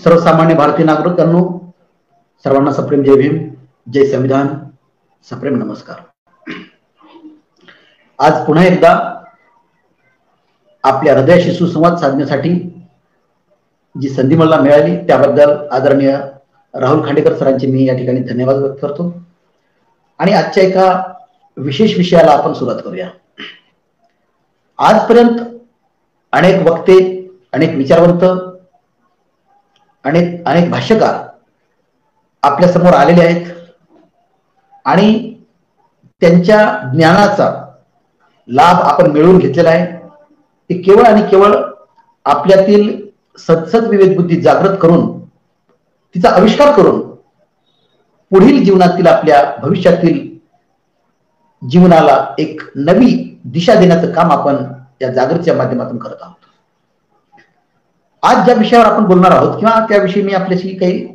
सर्वसामान्य भारतीय नागरिकांनो, सर्वांना सप्रेम जय भीम, जय संविधान, सप्रेम नमस्कार. आज पुन्हा एकदा आपल्या हृदयाशी सुसंवाद साधण्यासाठी जी संधी मला मिळाली त्याबद्दल आदरणीय राहुल खांडेकर सरांचे मी या ठिकाणी धन्यवाद व्यक्त करतो. आणि आजच्या एका विशेष विषयाला आपण सुरुवात करूया. आजपर्यंत अनेक वक्ते, अनेक विचारवंत, अनेक भाष्यकार आपल्या समोर आलेले आहेत आणि त्यांच्या ज्ञानाचा लाभ आपण मिळवून घेतलेला आहे. ते केवळ आणि केवळ आपल्यातील सद्सद विवेक बुद्धी जागृत करून तिचा आविष्कार करून पुढील जीवनातील आपल्या भविष्यातील जीवनाला एक नवी दिशा देण्याचं काम आपण या जागृतीच्या माध्यमातून करत आहोत. आज ज्या विषयावर आपण बोलणार आहोत किंवा त्याविषयी मी आपल्याशी काही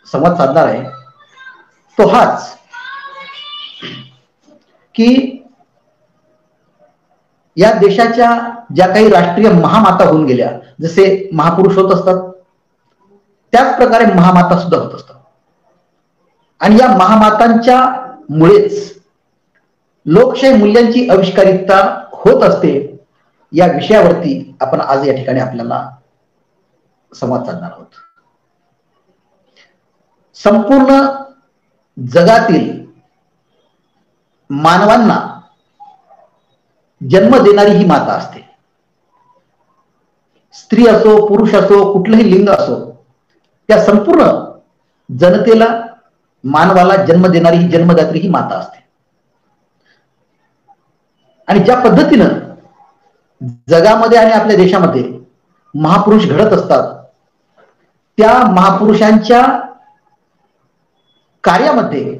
संवाद साधणार आहे तो हाच की या देशाच्या ज्या काही राष्ट्रीय महामाता होऊन गेल्या, जसे महापुरुष होत असतात त्याच प्रकारे महामाता सुद्धा होत असतात. आणि या महामातांच्या मुळेच लोकशाही मूल्यांची आविष्कारिकता होत असते. या विषयावरती आपण आज या ठिकाणी आपल्याला संवाद साधणार आहोत. संपूर्ण जगातील मानवांना जन्म देणारी ही माता असते. स्त्री असो, पुरुष असो, कुठलंही लिंग असो, त्या संपूर्ण जनतेला, मानवाला जन्म देणारी ही जन्मदात्री ही माता असते. आणि ज्या पद्धतीनं जगामध्ये आणि आपल्या देशामध्ये महापुरुष घडत असतात, त्या महापुरुषांच्या कार्यामध्ये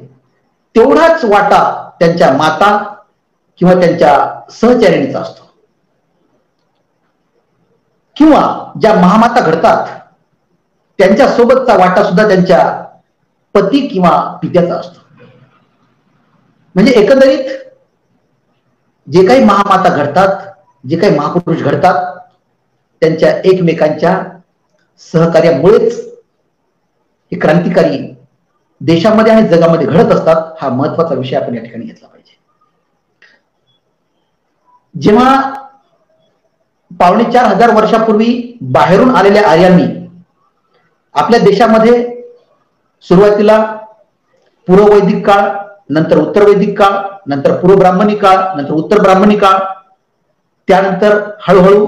तेवढाच वाटा त्यांच्या माता किंवा त्यांच्या सहचारिणीचा असतो. किंवा ज्या महामाता घडतात त्यांच्या सोबतचा वाटा सुद्धा त्यांच्या पती किंवा पित्याचा असतो. म्हणजे एकंदरीत जे काही महामाता घडतात, जे काही महापुरुष घडतात, त्यांच्या एकमेकांच्या सहकार्यामुळेच हे क्रांतिकारी देशामध्ये आणि जगामध्ये घडत असतात. हा महत्वाचा विषय आपण या ठिकाणी घेतला पाहिजे. जेव्हा 4,500 वर्षापूर्वी बाहेरून आलेल्या आर्यांनी आपल्या देशामध्ये सुरुवातीला पूर्ववैदिक काळ, नंतर उत्तर वैदिक काळ, नंतर पूर्व ब्राह्मणी काळ, नंतर उत्तर ब्राह्मणी काळ, त्यानंतर हळूहळू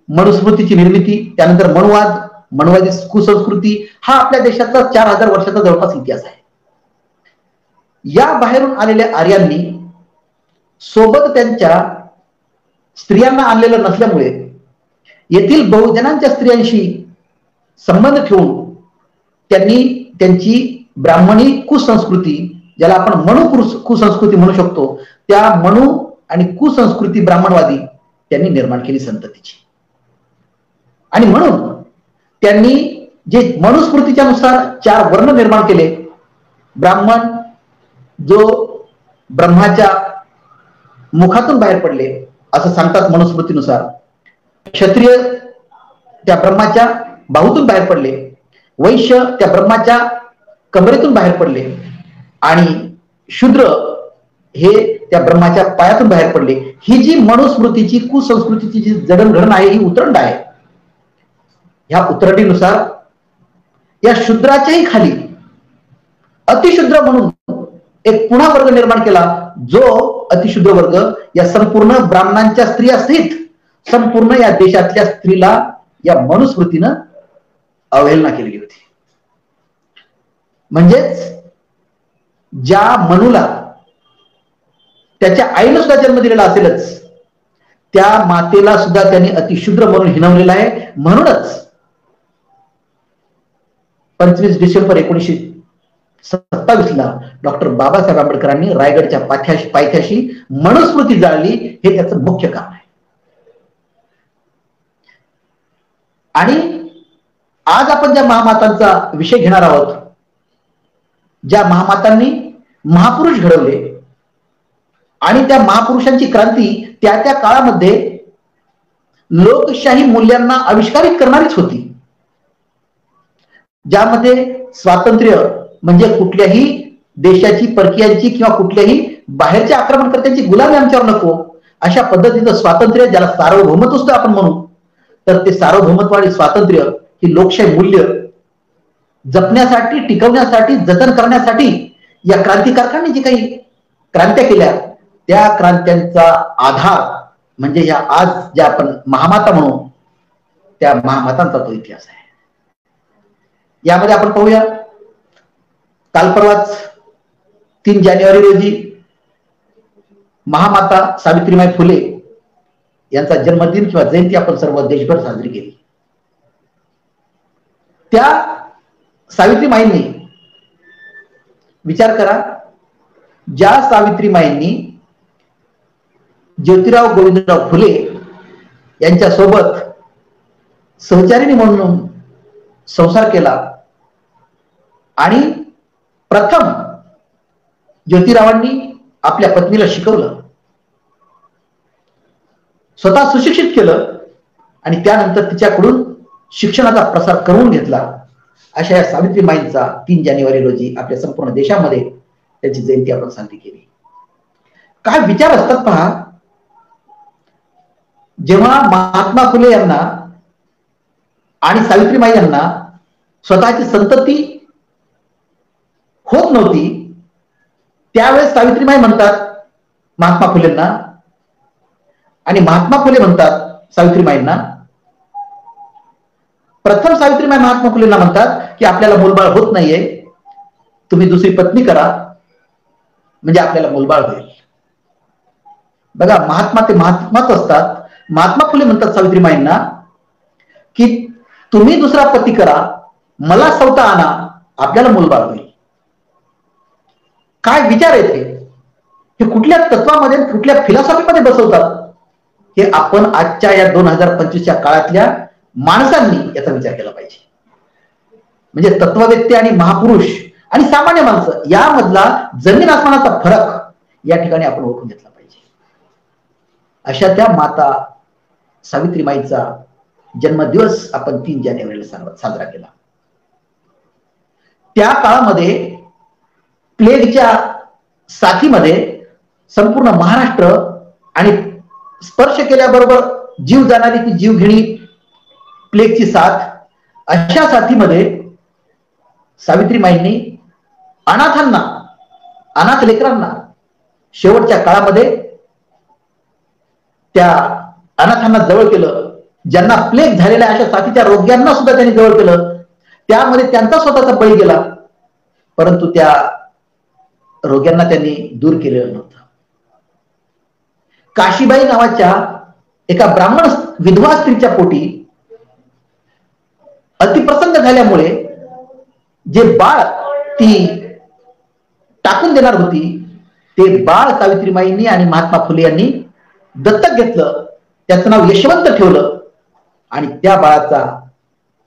मनुस्मृतीची निर्मिती, त्यानंतर मनुवाद, मनुवादी कुसंस्कृती, हा आपल्या देशाचा 4,000 वर्षाचा जवळपास इतिहास आहे. या बाहेरून आलेल्या आर्यांनी सोबत त्यांच्या स्त्रियांना आणलेलं नसल्यामुळे येथील बहुजनांच्या स्त्रियांशी संबंध ठेवून त्यांनी त्यांची ब्राह्मणी कुसंस्कृती, ज्याला आपण मनु कुसंस्कृती म्हणू शकतो, त्या मनु आणि कुसंस्कृती ब्राह्मणवादी त्यांनी निर्माण केली संततीची. आणि म्हणून त्यांनी जे मनुस्मृतीच्या नुसार 4 वर्ण निर्माण केले. ब्राह्मण जो ब्रह्माच्या मुखातून बाहेर पडले असं सांगतात मनुस्मृतीनुसार, क्षत्रिय त्या ब्रह्माच्या बाहूतून बाहेर पडले, वैश्य त्या ब्रह्माच्या कमरेतून बाहेर पडले आणि शूद्र हे त्या ब्रह्माच्या पायातून बाहेर पडले. ही जी मनुस्मृतीची कुसंस्कृतीची जी जडणघडण आहे ही उतरंड आहे. ह्या उतरंडीनुसार या शूद्राच्याही खाली अतिशूद्र म्हणून एक पुन्हा वर्ग निर्माण केला, जो अतिशूद्र वर्ग या संपूर्ण ब्राह्मणांच्या स्त्रिया सहित संपूर्ण या देशातल्या स्त्रीला या मनुस्मृतीनं अवहेलना केलेली होती. म्हणजेच ज्या मनुला त्याच्या आईनं सुद्धा जन्म दिलेला असेलच, त्या मातेला सुद्धा त्यांनी अतिशूद्र म्हणून हिणवलेला आहे. म्हणूनच 25 डिसेंबर 1927 ला डॉक्टर बाबासाहेब आंबेडकरांनी रायगडच्या पायथ्याशी मनुस्मृती जाळली. हे त्याचं मुख्य काम आहे. आणि आज आपण ज्या महामातांचा विषय घेणार आहोत, ज्या महामातांनी महापुरुष घडवले आणि त्या महापुरुषांची क्रांती त्या त्या काळामध्ये लोकशाही मूल्यांना आविष्कारित करणारीच होती. ज्यामध्ये स्वातंत्र्य म्हणजे कुठल्याही देशाची, परकीयांची किंवा कुठल्याही बाहेरच्या आक्रमणकर्त्यांची गुलामी आमच्यावर नको, अशा पद्धतीचं स्वातंत्र्य, ज्याला सार्वभौमत्व सुद्धा आपण म्हणू, तर ते सार्वभौमत्व आणि स्वातंत्र्य ही लोकशाही मूल्य जपण्यासाठी, टिकवण्यासाठी, जतन करण्यासाठी या क्रांतिकारकांनी जी काही क्रांत्या केल्या, त्या क्रांत्यांचा आधार म्हणजे या आज ज्या आपण महामाता म्हणू, त्या महामातांचा तो इतिहास आहे. यामध्ये आपण पाहूया, काल परवाच 3 जानेवारी रोजी महामाता सावित्रीबाई फुले यांचा जन्मदिन किंवा जयंती आपण सर्व देशभर साजरी केली. त्या सावित्रीबाईंनी, विचार करा, ज्या सावित्रीबाईंनी ज्योतिराव गोविंदराव फुले यांच्या सोबत सहचारिणी म्हणून संसार केला आणि प्रथम ज्योतिरावांनी आपल्या पत्नीला शिकवलं, स्वतः सुशिक्षित केलं आणि त्यानंतर तिच्याकडून शिक्षणाचा प्रसार करून घेतला. अशा या सावित्रीबाईंचा 3 जानेवारी रोजी आपल्या संपूर्ण देशामध्ये त्याची जयंती आपण साजरी केली. काय विचार असतात पहा, जेव्हा महात्मा फुले यांना आणि सावित्रीबाई यांना स्वतःची संतती होत नव्हती, त्यावेळेस सावित्रीबाई म्हणतात महात्मा फुलेंना आणि महात्मा फुले म्हणतात सावित्रीबाईंना. प्रथम सावित्रीबाई महात्मा फुलेंना म्हणतात की आपल्याला मूलबाळ होत नाहीये, तुम्ही दुसरी पत्नी करा म्हणजे आपल्याला मूलबाळ होईल. बघा, महात्मा ते महात्माच असतात. महात्मा फुले म्हणतात सावित्रीबाईंना की तुम्ही दुसरा पती करा, मला सौता आणा, आपल्याला मूलबाळ होईल. काय विचार आहेत हे कुठल्या तत्वामध्ये, कुठल्या फिलॉसॉफीमध्ये बसवतात, हे आपण आजच्या या 2025च्या काळातल्या माणसांनी याचा विचार केला पाहिजे. म्हणजे तत्ववेत्ते आणि महापुरुष आणि सामान्य माणसं यामधला जमीन आसमानाचा फरक या ठिकाणी आपण ओळखून घेतला पाहिजे. अशा त्या माता सावित्रीबाईंचा जन्मदिवस आपण 3 जानेवारीला साजरा केला. त्या काळामध्ये प्लेगच्या साथीमध्ये संपूर्ण महाराष्ट्र आणि स्पर्श केल्याबरोबर जीव जाणारी ती जीवघेणी प्लेगची साथ, अशा साथीमध्ये सावित्रीबाईंनी अनाथांना, अनाथ लेकरांना शेवटच्या काळामध्ये त्या अनाथांना जवळ केलं. ज्यांना प्लेग झालेल्या अशा साथीच्या रोग्यांना सुद्धा त्यांनी जवळ केलं. त्यामध्ये त्यांचा स्वतःचा बळी गेला, परंतु त्या रोग्यांना त्यांनी दूर केलेलं नव्हतं. काशीबाई नावाच्या एका ब्राह्मण विधवा स्त्रीच्या पोटी अतिप्रसंग झाल्यामुळे जे बाळ ती टाकून देणार होती, ते बाळ सावित्रीबाईंनी आणि महात्मा फुले यांनी दत्तक घेतलं. त्याचं नाव यशवंत ठेवलं आणि त्या बाळाचा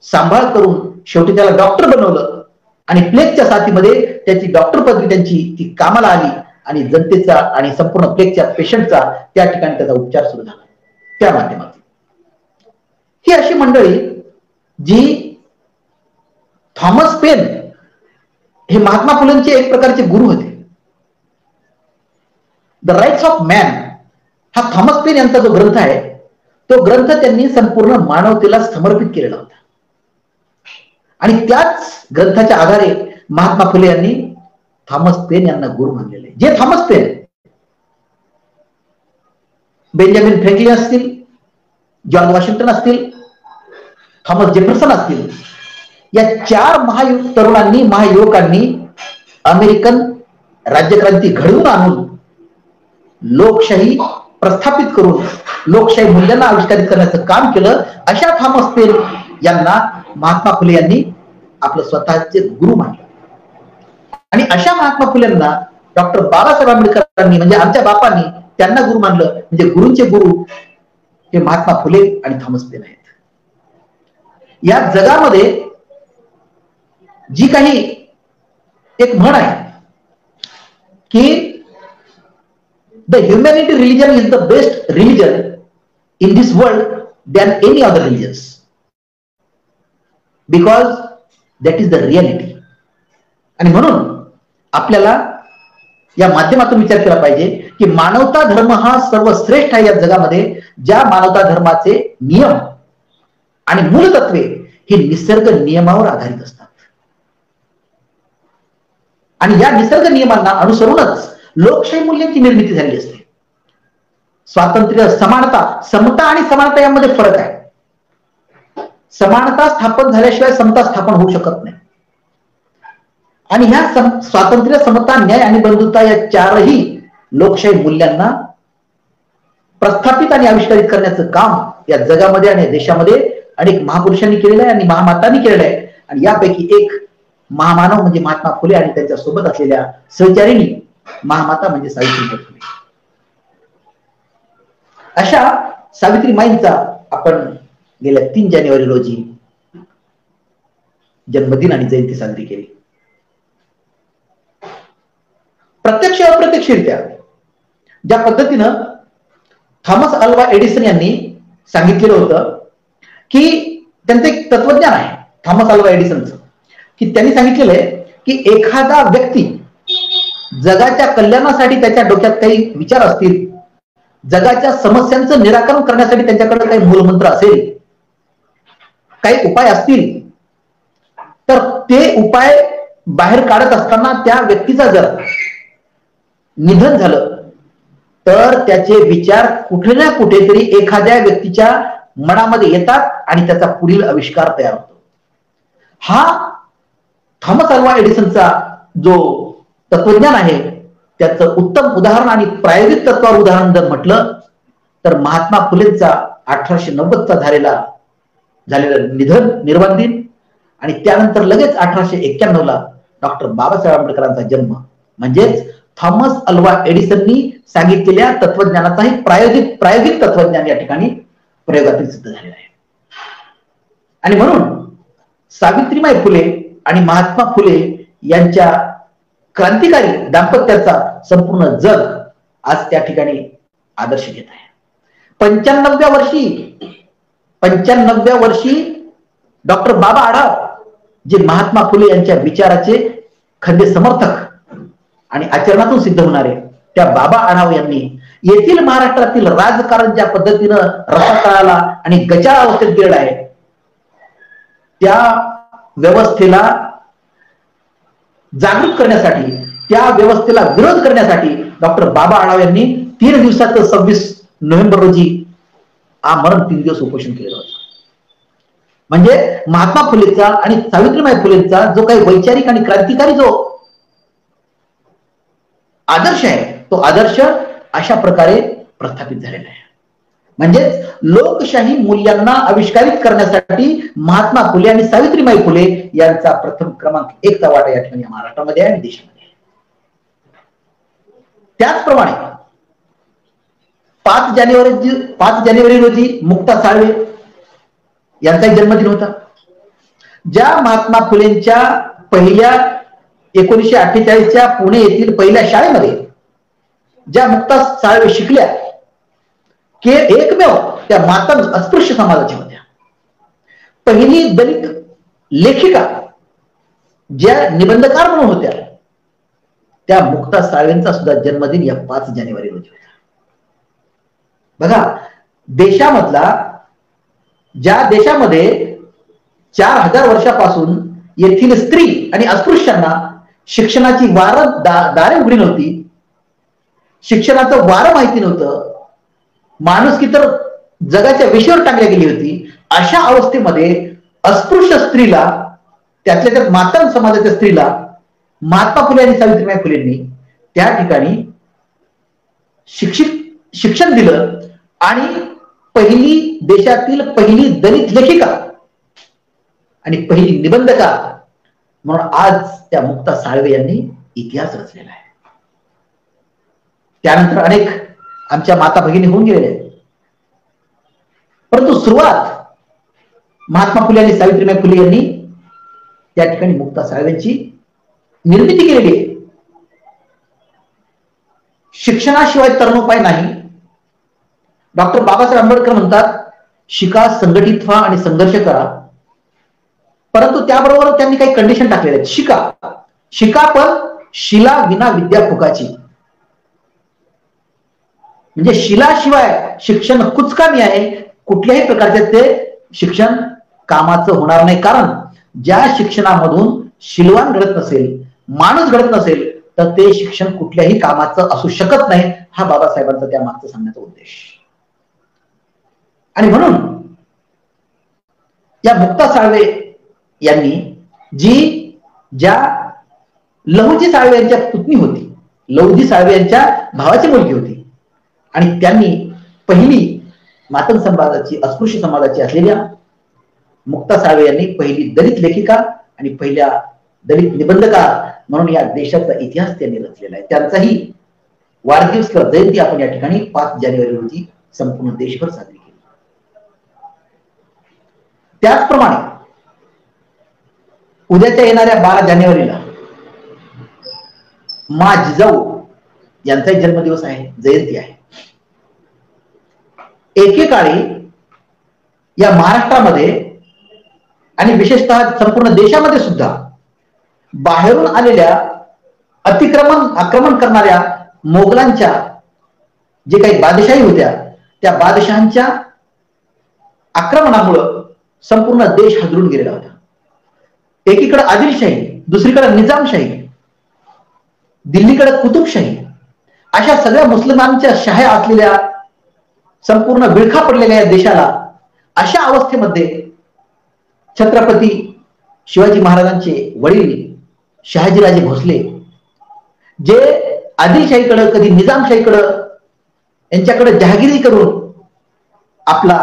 सांभाळ करून शेवटी त्याला डॉक्टर बनवलं आणि प्लेगच्या साथीमध्ये त्याची डॉक्टर पदवी त्यांची ती कामाला आली आणि जनतेचा आणि संपूर्ण प्लेगच्या पेशंटचा त्या ठिकाणी त्याचा उपचार सुरू झाला त्या माध्यमातून. ही अशी मंडळी जी थॉमस पेन हे महात्मा फुलेंचे एक प्रकारचे गुरु होते. द राईट्स ऑफ मॅन हा थॉमस पेन यांचा जो ग्रंथ आहे, तो ग्रंथ त्यांनी संपूर्ण मानवतेला समर्पित केलेला होता आणि त्याच ग्रंथाच्या आधारे महात्मा फुले यांनी थॉमस पेन यांना गुरु मानलेले. जे थॉमस पेन, बेंजामिन फ्रँकलिन असतील, जॉर्ज वॉशिंग्टन असतील, थॉमस जेफरसन असतील, या 4 तरुणांनी, महायुवकांनी अमेरिकन राज्यक्रांती घडवून आणून लोकशाही प्रस्थापित करून लोकशाही मूल्यांना आविष्कारित करण्याचं काम केलं. अशा थॉमस पेन यांना महात्मा फुले यांनी आपलं स्वतःचे गुरु मानलं आणि अशा महात्मा फुलेंना डॉक्टर बाबासाहेब आंबेडकरांनी म्हणजे आमच्या बापांनी त्यांना गुरु मानलं. म्हणजे गुरूंचे गुरु हे महात्मा फुले आणि थॉमस पेन आहेत. या जगामध्ये जी काही एक म्हण आहे की the humanity religion is the best religion in this world than any other religions, because that is the reality. आणि म्हणून आपल्याला या माध्यमातून विचार केला पाहिजे की मानवता धर्म हा सर्वश्रेष्ठ आहे या जगामध्ये, ज्या मानवता धर्माचे नियम आणि मूलतत्वे ही निसर्ग नियमावर आधारित असतात. आणि या निसर्ग नियमांना अनुसरूनच लोकशाही मूल्यांची निर्मिती झालेली असते. स्वातंत्र्य, समानता, समता आणि समानता यामध्ये फरक आहे. समानता स्थापन झाल्याशिवाय समता स्थापन होऊ शकत नाही. आणि ह्या स्वातंत्र्य, समता, न्याय आणि बंधुता या चारही लोकशाही मूल्यांना प्रस्थापित आणि आविष्कारित करण्याचं काम या जगामध्ये आणि देशामध्ये अनेक महापुरुषांनी केलेलं आहे आणि महामातांनी केलेलं आहे. आणि यापैकी एक महामानव म्हणजे महात्मा फुले आणि त्यांच्या सोबत असलेल्या सहचारिणी महामाता म्हणजे सावित्रीबाई फुले. अशा सावित्रीमाईंचा आपण गेल्या 3 जानेवारी रोजी जन्मदिन आणि जयंती साजरी केली. प्रत्यक्ष अप्रत्यक्षरित्या ज्या पद्धतीनं थॉमस अल्वा एडिसन यांनी सांगितलेलं होतं की त्यांचं एक तत्वज्ञान आहे थॉमस अल्वा एडिसनचं, की त्यांनी सांगितलेलं आहे की एखादा व्यक्ती जगाच्या कल्याणासाठी त्याच्या डोक्यात काही विचार असतील, जगाच्या समस्यांचं निराकरण करण्यासाठी त्यांच्याकडे काही मूलमंत्र असेल, काही उपाय असतील, तर ते उपाय बाहेर काढत असताना त्या व्यक्तीचा जर निधन झालं तर त्याचे विचार कुठे ना कुठेतरी एखाद्या व्यक्तीच्या मनामध्ये येतात आणि त्याचा पुढील आविष्कार तयार होतो. हा थॉमस अल्वा एडिसनचा जो तत्वज्ञान आहे त्याचं उत्तम उदाहरण आणि प्रायोगिक तत्वावर उदाहरण जर म्हटलं तर महात्मा फुलेंचा 1890चा झालेलं निधन, निर्वाण दिन आणि त्यानंतर लगेच 1891ला डॉक्टर बाबासाहेब आंबेडकरांचा जन्म, म्हणजेच थॉमस अल्वा एडिसननी सांगितलेल्या तत्वज्ञानाचाही प्रायोगिक तत्वज्ञान या ठिकाणी प्रयोगातील सिद्ध झालेलं आहे. आणि म्हणून सावित्रीबाई फुले आणि महात्मा फुले यांच्या क्रांतिकारी दाम्पत्याचा संपूर्ण जग आज त्या ठिकाणी आदर्श घेत आहे. 95व्या वर्षी डॉक्टर बाबा आढाव जे महात्मा फुले यांच्या विचाराचे खंदे समर्थक आणि आचरणातून सिद्ध होणारे त्या बाबा आढाव यांनी येथील महाराष्ट्रातील राजकारण ज्या पद्धतीनं रसातळाला आणि गचाळ अवस्थेत गेलं आहे त्या व्यवस्थेला जागृत करण्यासाठी, त्या व्यवस्थेला विरोध करण्यासाठी डॉक्टर बाबा आढाव यांनी 3 दिवसाचं 26 नोव्हेंबर रोजी आमरण 3 दिवस उपोषण केलं होतं. म्हणजे महात्मा फुलेचा आणि सावित्रीबाई फुलेंचा जो काही वैचारिक आणि क्रांतिकारी जो आदर्श आहे तो आदर्श अशा प्रकारे प्रस्थापित झालेला आहे. म्हणजेच लोकशाही मूल्यांना आविष्कारित करण्यासाठी महात्मा फुले आणि सावित्रीबाई फुले यांचा प्रथम क्रमांक 1चा वाटा या ठिकाणी महाराष्ट्रामध्ये आणि देशामध्ये. त्याचप्रमाणे 5 जानेवारी रोजी मुक्ता साळवे यांचा जन्मदिन होता. ज्या महात्मा फुलेंच्या पहिल्या 1948च्या पुणे येथील पहिल्या शाळेमध्ये ज्या मुक्ता साळवे शिकल्या की एकमेव त्या मातंग अस्पृश्य समाजाच्या होत्या. पहिली दलित लेखिका ज्या निबंधकार म्हणून होत्या त्या मुक्ता साळवेंचा सुद्धा जन्मदिन या 5 जानेवारी रोजी होता. बघा, देशामधला ज्या देशामध्ये 4000 वर्षापासून येथील स्त्री आणि अस्पृश्यांना शिक्षणाची दारे उघडी नव्हती, शिक्षणाचं वारं माहिती नव्हतं, माणुसकी तर जगाच्या विषयावर टांगली गेली होती, अशा अवस्थेमध्ये अस्पृश्य स्त्रीला, त्यातल्या त्यात मातंग समाजाच्या स्त्रीला महात्मा फुले आणि सावित्रीबाई फुलेंनी त्या ठिकाणी शिक्षण दिलं आणि देशातील पहिली दलित लेखिका आणि पहिली निबंधका म्हणून आज त्या मुक्ता साळवे यांनी इतिहास रचलेला आहे. त्यानंतर अनेक आमच्या माता भगिनी होऊन गेलेल्या आहेत, परंतु सुरुवात महात्मा फुले आणि सावित्रीबाई फुले यांनी त्या ठिकाणी मुक्ता साळवेंची निर्मिती केलेली आहे. शिक्षणाशिवाय तरणोपाय नाही. डॉक्टर बाबासाहेब आंबेडकर म्हणतात, शिका, संघटित व्हा आणि संघर्ष करा. परंतु त्याबरोबर त्यांनी काही कंडिशन टाकलेल्या आहेत. शिका पण शिला विना विद्या फुकाची. म्हणजे शिलाशिवाय शिक्षण कुचकामी आहे, कुठल्याही प्रकारचे ते शिक्षण कामाचं होणार नाही. कारण ज्या शिक्षणामधून शिलवान घडत नसेल, माणूस घडत नसेल, तर ते शिक्षण कुठल्याही कामाचं असू शकत नाही. हा बाबासाहेबांचा त्या मागचा सांगण्याचा उद्देश. आणि म्हणून या मुक्ता साळवे यांनी ज्या लहुजी साळवे यांच्या पुतणी होती, लहुजी साळवे यांच्या भावाची मुलगी होती, आणि त्यांनी पहिली मातंग समाजाची, अस्पृश्य समाजाची असलेल्या मुक्ता साळवे यांनी पहिली दलित लेखिका आणि पहिल्या दलित निबंधकार म्हणून या देशाचा इतिहास त्यांनी रचलेला आहे. त्यांचाही वाढदिवस किंवा जयंती आपण या ठिकाणी 5 जानेवारी रोजी संपूर्ण देशभर साजरी केली. त्याचप्रमाणे उद्याच्या येणाऱ्या 12 जानेवारीला मा जिजाऊ यांचाही जन्मदिवस आहे, जयंती आहे. एकेकाळी या महाराष्ट्रामध्ये आणि विशेषतः संपूर्ण देशामध्ये सुद्धा बाहेरून आलेल्या आक्रमण करणाऱ्या मोगलांच्या जे काही बादशाही होत्या, त्या बादशहांच्या आक्रमणामुळे संपूर्ण देश हादरून गेलेला होता. एकीकडे आदिलशाही, दुसरीकडे निजामशाही, दिल्लीकडे कुतुबशाही, अशा सगळ्या मुस्लिमांच्या शाह्या असलेल्या संपूर्ण विळखा पडलेल्या या देशाला अशा अवस्थेमध्ये छत्रपती शिवाजी महाराजांचे वडील शहाजीराजे भोसले, जे आदिलशाहीकडे कधी निजामशाहीकडे यांच्याकडे जहागिरी करून आपला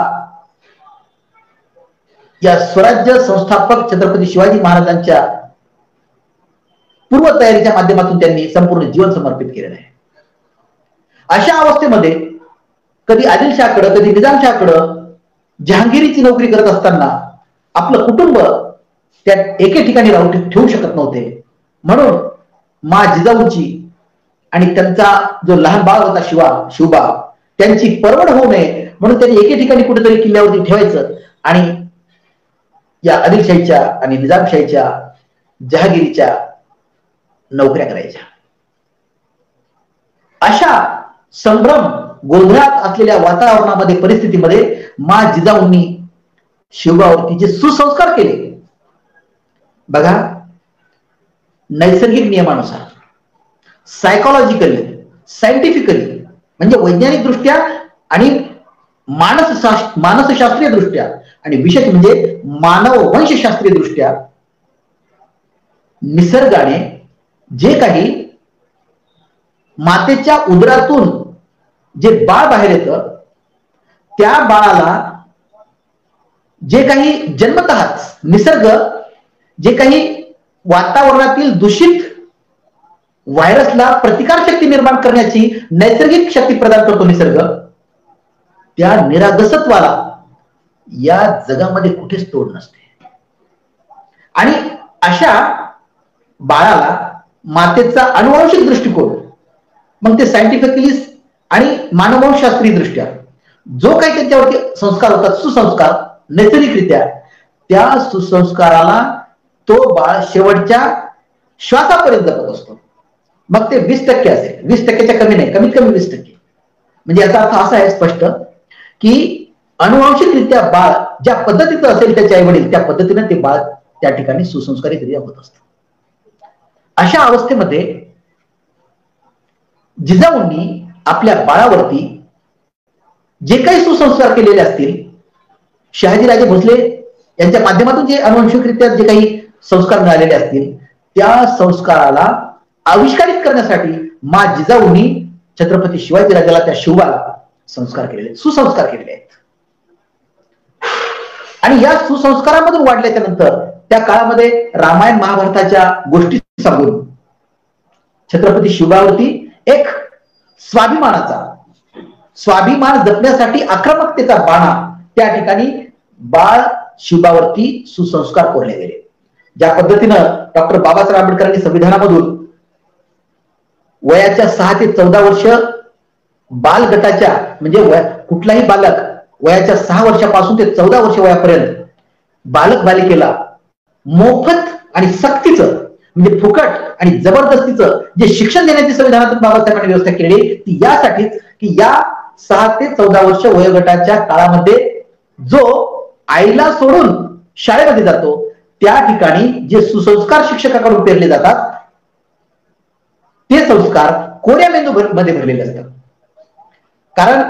या स्वराज्य संस्थापक छत्रपती शिवाजी महाराजांच्या पूर्व तयारीच्या माध्यमातून त्यांनी संपूर्ण जीवन समर्पित केलेलं आहे. अशा अवस्थेमध्ये कधी आदिलशाहकडे कधी निजामशाहकडे जहांगीरीची नोकरी करत असताना आपलं कुटुंब त्या एके ठिकाणी राहू ठेवू शकत नव्हते. म्हणून मा जिजाऊची आणि त्यांचा जो लहान बाळ होता शिवबा, त्यांची परवड होऊ नये म्हणून त्यांनी एके ठिकाणी कुठेतरी किल्ल्यावरती ठेवायचं आणि या आदिलशाहीच्या आणि निजामशाहीच्या जहागिरीच्या नोकऱ्या करायच्या. अशा संभ्रम गोंधळात असलेल्या वातावरणामध्ये, परिस्थितीमध्ये मा जिजाऊंनी शिवबावरती जे सुसंस्कार केले, बघा, नैसर्गिक नियमानुसार, सायकोलॉजिकली, सायंटिफिकली, म्हणजे वैज्ञानिक दृष्ट्या आणि मानसशास्त्रीय दृष्ट्या आणि विशेष म्हणजे मानव वंशशास्त्रीय दृष्ट्या निसर्गाने जे काही मातेच्या उदरातून जे बाळ बाहेर येतं, त्या बाळाला जे काही जन्मतःच निसर्ग जे काही वातावरणातील दूषित व्हायरसला प्रतिकारशक्ती निर्माण करण्याची नैसर्गिक शक्ती प्रदान करतो निसर्ग, त्या निरागसत्वाला या जगामध्ये कुठेच तोड नसते. आणि अशा बाळाला मातेचा अनुवांशिक दृष्टिकोन, मग ते सायंटिफिकली आणि मानववंशशास्त्रीय दृष्ट्या जो काही त्यांच्यावरती संस्कार होतात, सुसंस्कार, नैसर्गिकरित्या, त्या सुसंस्काराला तो बाळ शेवटच्या श्वासापर्यंत जपत असतो. मग ते 20% असेल, 20%च्या कमी नाही, कमीत कमी 20%. म्हणजे याचा अर्थ असा आहे स्पष्ट की अनुवांशिकरित्या बाळ ज्या पद्धतीचं असेल त्याचे आई वडील, त्या पद्धतीने ते बाळ त्या ठिकाणी सुसंस्कारित होत असतं. अशा अवस्थेमध्ये जिजाऊंनी आपल्या बाळावरती जे काही सुसंस्कार केलेले असतील, शहाजीराजे भोसले यांच्या माध्यमातून जे अनुवंशिकरित्या जे काही संस्कार मिळालेले असतील, त्या संस्काराला आविष्कारित करण्यासाठी मा जिजाऊंनी छत्रपती शिवाजीराजाला, त्या शिवबाला संस्कार केलेले, सुसंस्कार केलेले आहेत. आणि या सुसंस्कारामधून वाढल्याच्या नंतर त्या काळामध्ये रामायण महाभारताच्या गोष्टी सांगून छत्रपती शिवबावरती एक स्वाभिमान जपण्यासाठी आक्रमकतेचा बाणा त्या ठिकाणी बाळ शिवबावरती सुसंस्कार कोरले गेले. ज्या पद्धतीनं डॉक्टर बाबासाहेब आंबेडकरांनी संविधानामधून वयाच्या 6 ते 14 वर्ष बालगटाच्या, म्हणजे कुठलाही बालक वयाच्या 6 वर्षापासून ते 14 वर्ष वयापर्यंत बालक बालिकेला मोफत आणि सक्तीचं म्हणजे फुकट आणि जबरदस्तीचं जे शिक्षण देण्याची संविधानातून बाबासाहेबांनी व्यवस्था केली ती यासाठीच की या 6 ते 14 वर्ष वयोगटाच्या काळामध्ये जो आईला सोडून शाळेमध्ये जातो त्या ठिकाणी जे सुसंस्कार शिक्षकाकडून पेरले जातात ते संस्कार कोऱ्या मेंदूमध्ये भरलेले असतात. कारण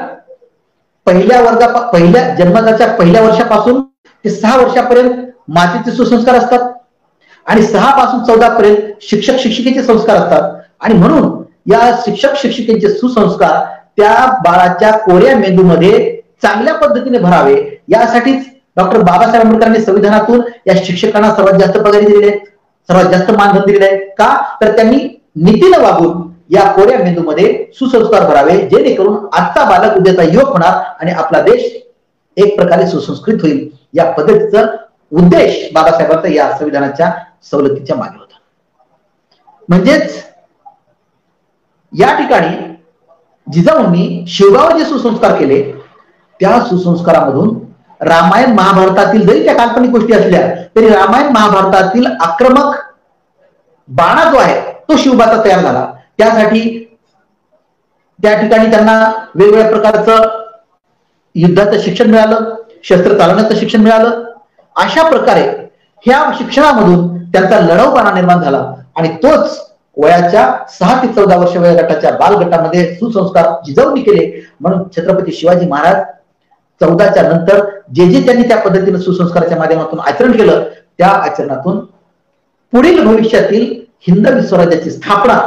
पहिल्या जन्मजाच्या पहिल्या वर्षापासून ते 6 वर्षापर्यंत मातेचे सुसंस्कार असतात आणि 6 पासून 14 पर्यंत शिक्षक शिक्षिकेचे संस्कार असतात आणि म्हणून या शिक्षक शिक्षिकेचे सुसंस्कार त्या बाळाच्या कोऱ्या मेंदूमध्ये चांगल्या पद्धतीने भरावे यासाठीच डॉक्टर बाबासाहेब आंबेडकरांनी संविधानातून या शिक्षकांना सर्वात जास्त पगारी दिलेले आहेत, सर्वात जास्त मानधन दिलेले आहे. का तर त्यांनी नीतीनं वागून या कोऱ्या मेंदूमध्ये सुसंस्कार भरावे जेणेकरून आजचा बालक उद्याचा युवक होणार आणि आपला देश एक प्रकारे सुसंस्कृत होईल. या पद्धतीचा उद्देश बाबासाहेबांचा या संविधानाच्या सवलतीच्या मागे होता. म्हणजेच या ठिकाणी जिजाऊंनी शिवगावर जे सुसंस्कार केले त्या सुसंस्कारामधून रामायण महाभारतातील जरी त्या काल्पनिक गोष्टी असल्या तरी रामायण महाभारतातील आक्रमक बाणा जो आहे तो शिवबाचा तयार झाला. त्यासाठी त्या ठिकाणी त्यांना वेगवेगळ्या प्रकारचं युद्धाचं शिक्षण मिळालं, शस्त्र चालवण्याचं शिक्षण मिळालं. अशा प्रकारे ह्या शिक्षणामधून त्यांचा लढवपणा निर्माण झाला आणि तोच वयाच्या 6 ते 14 वर्ष वयोगटाच्या बालगटामध्ये सुसंस्कार जिजाऊंनी केले. म्हणून छत्रपती शिवाजी महाराज 14च्या नंतर जे त्यांनी त्या पद्धतीने सुसंस्काराच्या माध्यमातून आचरण केलं त्या आचरणातून पुढील भविष्यातील हिंदवी स्वराज्याची स्थापना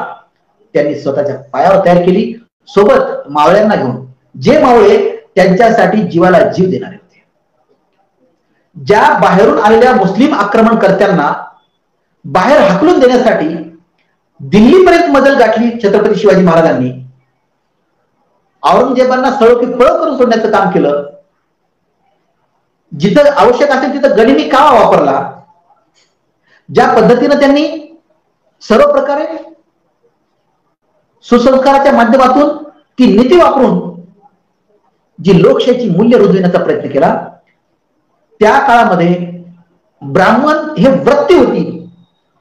त्यांनी स्वतःच्या पायावर तयार केली. सोबत मावळ्यांना घेऊन जे मावळे त्यांच्यासाठी जीवाला जीव देणारे होते. ज्या बाहेरून आलेल्या मुस्लिम आक्रमणकर्त्यांना बाहेर हाकलून देण्यासाठी दिल्लीपर्यंत मजल गाठली छत्रपती शिवाजी महाराजांनी, औरंगजेबांना सळो की पळो करून सोडण्याचं काम केलं. जिथं आवश्यक असेल तिथं गनिमी कावा वापरला. ज्या पद्धतीने त्यांनी सर्व प्रकारे सुसंस्काराच्या माध्यमातून ती नीती वापरून जी लोकशाहीची मूल्य रुजविण्याचा प्रयत्न केला त्या काळामध्ये ब्राह्मण हे वृत्ती होती,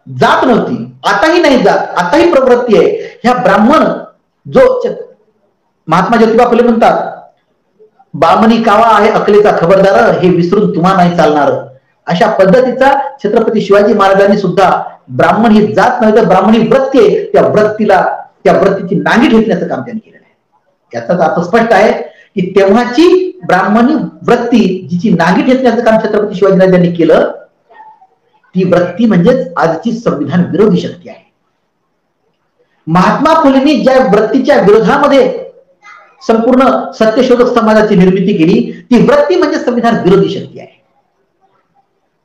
जात नव्हती. आताही नाही जात, आताही प्रवृत्ती आहे. ह्या ब्राह्मण जो महात्मा ज्योतिबा फुले म्हणतात बामणी कावा आहे अकलेचा खबरदार हे विसरून तुम्हा नाही चालणार. अशा पद्धतीचा छत्रपती शिवाजी महाराजांनी सुद्धा ब्राह्मण ही जात नव्हे तर ब्राह्मणी वृत्ती आहे त्या वृत्तीची नांगी ठेचण्याचं काम त्यांनी केलेलं आहे. याचाच अर्थ स्पष्ट आहे की तेव्हाची ब्राह्मणी वृत्ती जिची नांगी ठेचण्याचं काम छत्रपती शिवाजीराजांनी केलं ती वृत्ती म्हणजेच आजची संविधान विरोधी शक्ती आहे. महात्मा फुलेंनी ज्या वृत्तीच्या विरोधामध्ये संपूर्ण सत्यशोधक समाजाची निर्मिती केली ती वृत्ती म्हणजे संविधान विरोधी शक्ती आहे.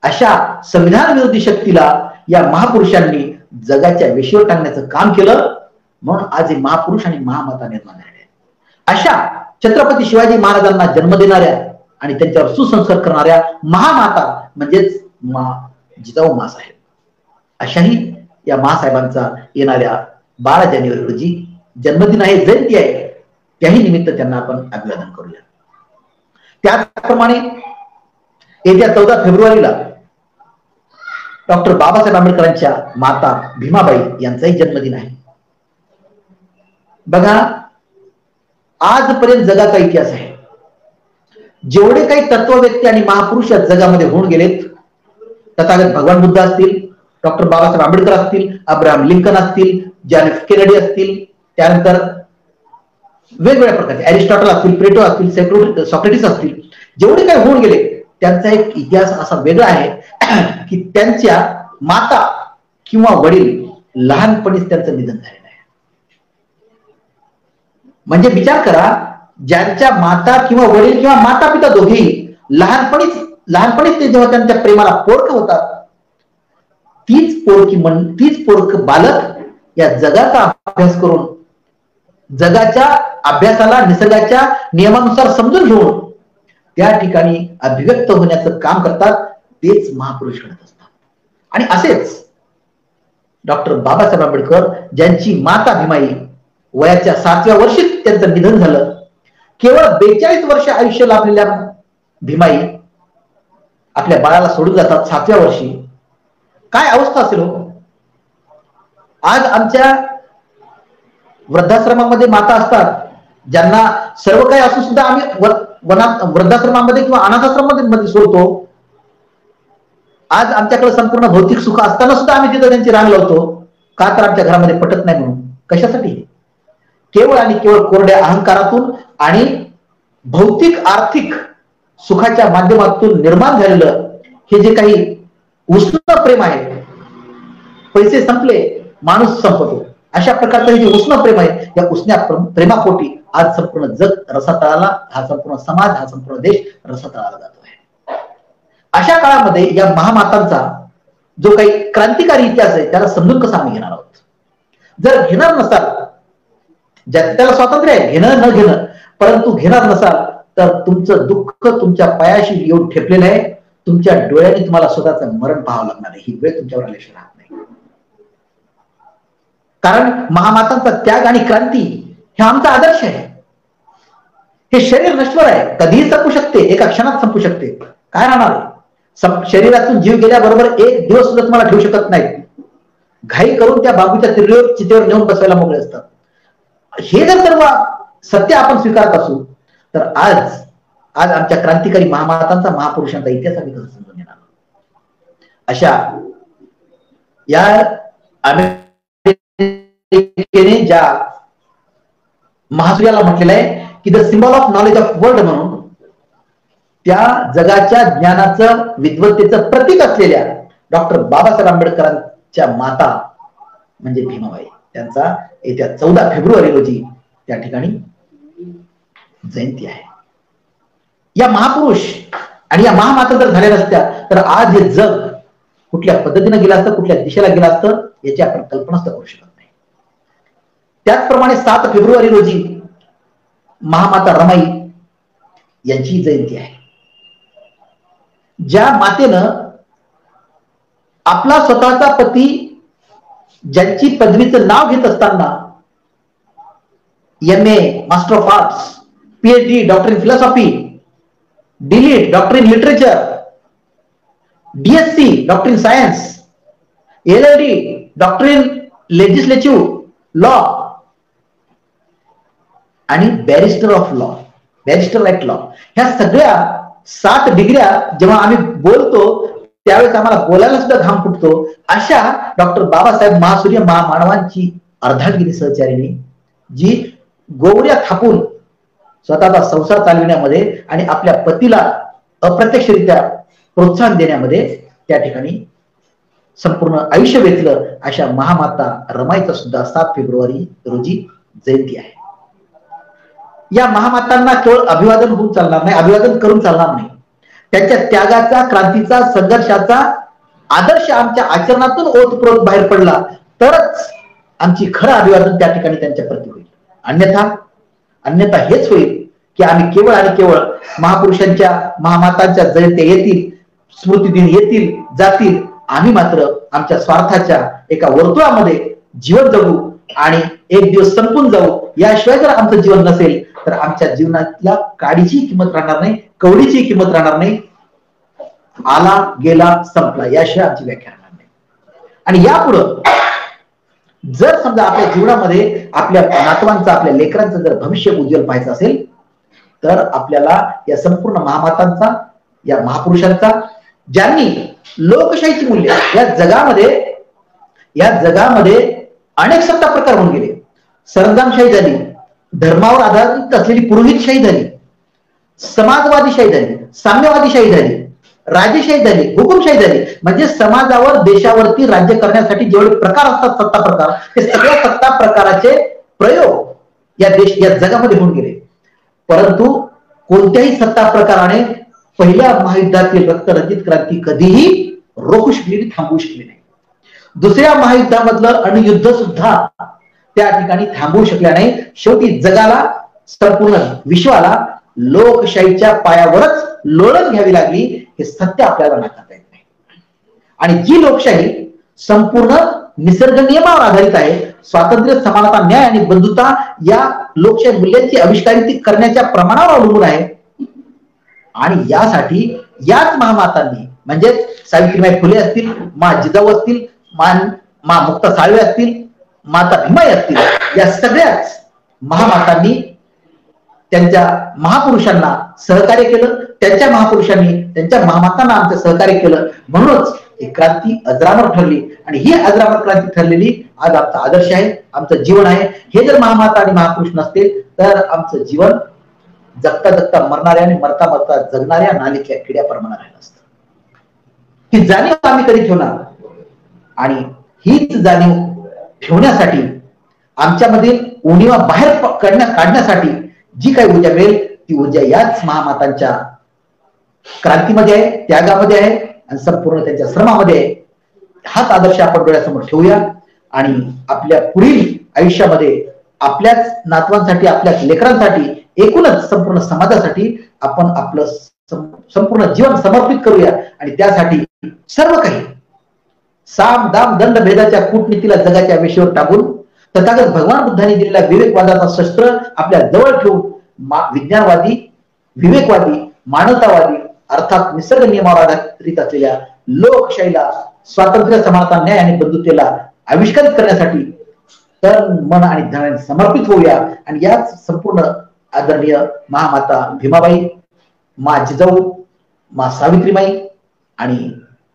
अशा संविधान विरोधी शक्तीला या महापुरुषांनी जगाच्या वेशीवर टाकण्याचं काम केलं. म्हणून आज हे महापुरुष आणि महामाता निर्माण झाले. अशा छत्रपती शिवाजी महाराजांना जन्म देणाऱ्या आणि त्यांच्यावर सुसंस्कार करणाऱ्या महामाता म्हणजेच जिजाऊ मासाहेब अशाही या मासाहेबांचा येणाऱ्या 12 जानेवारी रोजी जन्मदिन आहे, जयंती आहे. त्याही निमित्त त्यांना आपण अभिवादन करूया. त्याचप्रमाणे येत्या 14 फेब्रुवारीला डॉक्टर बाबासाहेब आंबेडकरांच्या माता भीमाबाई यांचाही जन्मदिन आहे. बघा आजपर्यंत जगाचा इतिहास आहे. जेवढे काही तत्ववेत्ते आणि महापुरुष या जगामध्ये होऊन गेलेत तथागत भगवान बुद्ध असतील, डॉक्टर बाबासाहेब आंबेडकर असतील, अब्राहम लिंकन असतील, जॉन एफ केनेडी असतील, त्यानंतर वेगवेगळ्या प्रकारचे अरिस्टॉटल असतील, प्लेटो असतील, सॉक्रेटिस असतील, जेवढे काही होऊन गेले त्यांचा एक इतिहास असा वेगळा आहे की त्यांच्या माता किंवा वडील लहानपणीच त्यांचं निधन झालेलं आहे. म्हणजे विचार करा ज्यांच्या माता किंवा वडील किंवा माता पिता दोघेही लहानपणीच ते जेव्हा त्यांच्या प्रेमाला पोरक होतात तीच पोरक बालक या जगाचा अभ्यास करून जगाच्या अभ्यासाला निसर्गाच्या नियमानुसार समजून घेऊन त्या ठिकाणी अभिव्यक्त होण्याचं काम करतात. तेच महापुरुष घडत असतात. आणि असेच डॉक्टर बाबासाहेब आंबेडकर ज्यांची माता भीमाई वयाच्या 7व्या वर्षी त्यांचं निधन झालं. केवळ 42 वर्ष आयुष्य लाभलेल्या भीमाई आपल्या बाळाला सोडून जातात 7व्या वर्षी. काय अवस्था असेल हो. आज आमच्या वृद्धाश्रमामध्ये माता असतात ज्यांना सर्व काही असून सुद्धा आम्ही वृद्धाश्रमामध्ये किंवा अनाथाश्रमामध्ये सोडतो. आज आमच्याकडे संपूर्ण भौतिक सुख असताना सुद्धा आम्ही तिथं त्यांची रांग लावतो. का तर आमच्या घरामध्ये पटत नाही म्हणून. कशासाठी? केवळ आणि केवळ कोरड्या अहंकारातून आणि भौतिक आर्थिक सुखाच्या माध्यमातून निर्माण झालेलं हे जे काही उष्ण प्रेम आहे. पैसे संपले माणूस संपतो, अशा प्रकारचं हे जे उष्ण प्रेम आहे, या उष्ण्या प्रेमापोटी आज संपूर्ण जग रसातळाला, हा संपूर्ण समाज, हा संपूर्ण देश रसातळाला जातो आहे. अशा काळामध्ये या महामातांचा जो काही क्रांतिकारी इतिहास आहे त्याला समजून कसं आम्ही घेणार आहोत. जर घेणार नसाल, त्याला स्वातंत्र्य आहे घेणं न घेणं, परंतु घेणार नसाल तर तुमचं दुःख तुमच्या पायाशी येऊन ठेपलेलं आहे. तुमच्या डोळ्याने तुम्हाला स्वतःचं मरण पाहावं लागणार आहे. ही वेळ तुमच्यावर आल्याशिवाय राहत नाही. कारण महामातांचा त्याग आणि क्रांती हे आमचा आदर्श आहे. हे शरीर नश्वर आहे, कधीही संपू शकते, एका क्षणात संपू शकते. काय राहणार आहे? शरीरातून जीव गेल्याबरोबर एक दिवस सुद्धा तुम्हाला ठेवू शकत नाहीत. घाई करून त्या बाबूच्या चितेवर नेऊन बसवायला मोकळे असतात. हे जर सर्व सत्य आपण स्वीकारत असू तर आज आमच्या क्रांतिकारी महामातांचा, महापुरुषांचा इतिहास आम्ही कसं समजून घेणार? अशा या अमेरिकेने ज्या महासूर्याला म्हटलेलं आहे की the symbol of knowledge of world म्हणून, त्या जगाच्या ज्ञानाचं, विद्वत्तेचं प्रतीक असलेल्या डॉक्टर बाबासाहेब आंबेडकरांच्या माता म्हणजे भीमाबाई, त्यांचा येत्या 14 फेब्रुवारी रोजी त्या ठिकाणी जयंती आहे. या महापुरुष आणि या महामाता जर झाल्या नसत्या तर आज हे जग कुठल्या पद्धतीने गेलं असतं, कुठल्या दिशेला गेलं असतं, याची आपण कल्पनाच करू शकत नाही. त्याचप्रमाणे 7 फेब्रुवारी रोजी महामाता रमाई यांची जयंती आहे. ज्या मातेनं आपला स्वतःचा पती, ज्यांची पदवीचं नाव घेत असताना MA master of arts, PhD doctor in philosophy, DLiT doctor in literature, DSc doctor in science, LLD doctor in legislative law आणि barrister of law, barrister at law, ह्या सगळ्या 7 डिग्र्या जेव्हा आम्ही बोलतो त्यावेळेस आम्हाला बोलायला सुद्धा घाम फुटतो. अशा डॉक्टर बाबासाहेब महासूर्य महामानवांची अर्धांगिनी सहचारिणी, जी गोवऱ्या थापून स्वतःचा संसार चालविण्यामध्ये आणि आपल्या पतीला अप्रत्यक्षरित्या प्रोत्साहन देण्यामध्ये त्या ठिकाणी संपूर्ण आयुष्य वेचलं, अशा महामाता रमाईचा सुद्धा 7 फेब्रुवारी रोजी जयंती आहे. या महामातांना केवळ अभिवादन होऊन चालणार नाही, अभिवादन करून चालणार नाही. त्यांच्या त्यागाचा, क्रांतीचा, संघर्षाचा आदर्श आमच्या आचरणातून ओतप्रोत बाहेर पडला तरच आमची खरं अभिवादन त्या ठिकाणी त्यांच्या प्रती होईल. अन्यथा हेच होईल की आम्ही केवळ आणि केवळ महापुरुषांच्या, महामातांच्या जयंत्या येतील, स्मृतिदिन येतील, जातील, आम्ही मात्र आमच्या स्वार्थाच्या एका वर्तुळामध्ये जीवन जगू आणि एक दिवस संपून जाऊ. याशिवाय जर आमचं जीवन नसेल तर आमच्या जीवनातल्या काडीची किंमत राहणार नाही, कवडीची किंमत राहणार नाही. आला गेला संपला, याशिवाय आमची व्याख्या राहणार नाही. आणि यापुढं जर समजा आपल्या जीवनामध्ये आपल्या नातवांचं, आपल्या लेकरांचं जर भविष्य उज्ज्वल पाहायचं असेल तर आपल्याला या संपूर्ण महामातांचा, या महापुरुषांचा, ज्यांनी लोकशाहीची मूल्य या जगामध्ये अनेक सत्ता प्रकार होऊन गेले. सरंजामशाही झाली, धर्मावर आधारित असलेली पुरोहितशाही झाली, समाजवादीशाही झाली, साम्यवादीशाही झाली, राजेशाही झाली, हुकुमशाही झाली. म्हणजे समाजावर, देशावरती राज्य करण्यासाठी जेवढे प्रकार असतात, सत्ता प्रकार, ते सगळ्या सत्ता प्रकाराचे प्रयोग या जगामध्ये होऊन गेले. परंतु कोणत्याही सत्ता प्रकाराने पहिल्या महायुद्धातील रक्तरंजित क्रांती कधीही रोखू शकली नाही, थांबवू शकली नाही. दुसऱ्या महायुद्धामधलं अणुयुद्ध सुद्धा त्या ठिकाणी थांबवू शकल्या नाही. शेवटी जगाला, संपूर्ण विश्वाला लोकशाहीच्या पायावरच लोळण घ्यावी लागली. हे सत्य आपल्याला नाकारता येत नाही. आणि जी लोकशाही संपूर्ण निसर्ग नियमावर आधारित आहे, स्वातंत्र्य, समानता, न्याय आणि बंधुता या लोकशाही मूल्यांची आविष्कारित करण्याच्या प्रमाणावर अवलंबून आहे. आणि यासाठी याच महामातांनी, म्हणजेच सावित्रीबाई फुले असतील, मा जिजाऊ असतील, मा मुक्ता साळवे असतील, माता भीमाई असतील, या सगळ्याच महामातांनी त्यांच्या महापुरुषांना सहकार्य केलं, त्यांच्या महापुरुषांनी त्यांच्या महामातांना आमचं सहकार्य केलं. म्हणूनच ही क्रांती अजरामर ठरली आणि ही अजरामर क्रांती ठरलेली आज आमचा आदर्श आहे, आमचं जीवन आहे. हे जर महामाता आणि महापुरुष नसते तर आमचं जीवन जगता जगता मरणाऱ्या आणि मरता मरता जगणाऱ्या नालीच्या किड्याप्रमाणे राहिलं असतं. ही जाणीव आम्ही कधी ठेवणार आणि हीच जाणीव ठेवण्यासाठी आमच्यामधील उणिवा बाहेर काढण्यासाठी जी काही ऊर्जा मिळेल ती ऊर्जा याच महामातांच्या क्रांतीमध्ये आहे, त्यागामध्ये आहे आणि संपूर्ण त्यांच्या श्रमामध्ये आहे. हाच आदर्श आपण डोळ्यासमोर ठेवूया आणि आपल्या पुढील आयुष्यामध्ये आपल्याच नातवांसाठी, आपल्याच लेकरांसाठी, एकूणच संपूर्ण समाजासाठी आपण आपलं संपूर्ण जीवन समर्पित करूया आणि त्यासाठी सर्व काही साम दाम दंड भेदाच्या कूटनीतीला जगाच्या वेशीवर टाकून तथागत भगवान बुद्धांनी दिलेल्या विवेकवादाचा शस्त्र आपल्या जवळ ठेवून विज्ञानवादी, विवेकवादी, मानवतावादी अर्थात निसर्ग नियमावर आधारित असलेल्या लोकशाहीला, स्वातंत्र्य, समानता, न्याय आणि बंधुतेला आविष्कारित करण्यासाठी तन मन आणि धनाने समर्पित होऊया आणि याच संपूर्ण आदरणीय महामाता भीमाबाई, मा जिजाऊ, मा सावित्रीबाई आणि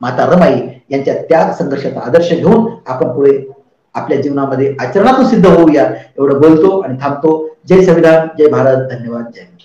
माता रमाई यांच्या त्याग संघर्षाचा आदर्श घेऊन आपण पुढे आपल्या जीवनामध्ये आचरणातून सिद्ध होऊया एवढं बोलतो आणि थांबतो. जय संविधान, जय भारत, धन्यवाद, जय हिंद.